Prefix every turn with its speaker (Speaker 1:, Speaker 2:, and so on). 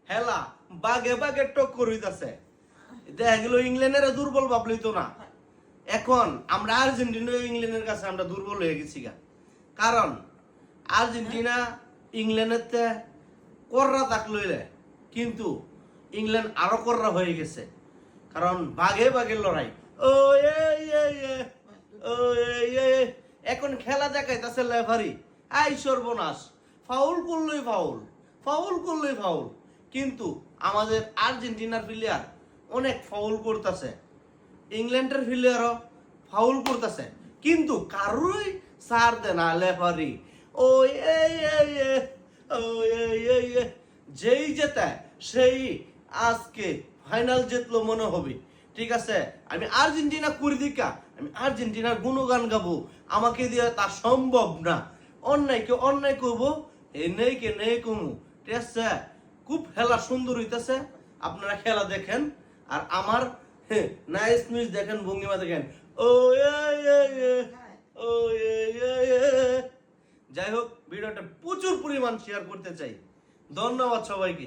Speaker 1: হেলা বাগে বাগে টক্কর হইতাছে। দেখা গেল ইংল্যান্ডের দুর্বল ভাবলেই তো না, এখন আমরা আর্জেন্টিনা ইংল্যান্ডের কাছে আমরা দুর্বল হয়ে গেছি গা। কারণ আর্জেন্টিনা ইংল্যান্ডের কররা তাক লইলে, কিন্তু ইংল্যান্ড আরো কররা হয়ে গেছে, কারণ বাগে বাগে লড়াই। ও এখন খেলা দেখাইতেছে লেফারি, আই সর্বনাশ, ফাউল করলেই ফাউল, ফাউল করলেই ফাউল। কিন্তু আমাদের আর্জেন্টিনার প্লেয়ার অনেক ফাউল করতেছে, ইংল্যান্ডের প্লেয়ারও ফাউল করতেছে, কিন্তু কারোই সার দেয় না লেফারি। ও যেই জেতে সেই আজকে ফাইনাল জিতলো মনে হবে। ঠিক আছে, আমি আর্জেন্টিনা করি দিকা, আমি আর্জেন্টিনার গুণগান গাবো, আমাকে দিয়ে তা সম্ভব না। অন্যায়কে অন্যায় করবো, এই নেইকে নেই কমু। ঠিক আছে, খুব খেলা সুন্দর হইতেছে, আপনারা খেলা দেখেন আর আমার নাইস মিস দেখেন, ভঙ্গিমা দেখেন। ও ও যাই হোক, ভিডিওটা প্রচুর পরিমাণ শেয়ার করতে চাই। ধন্যবাদ সবাইকে।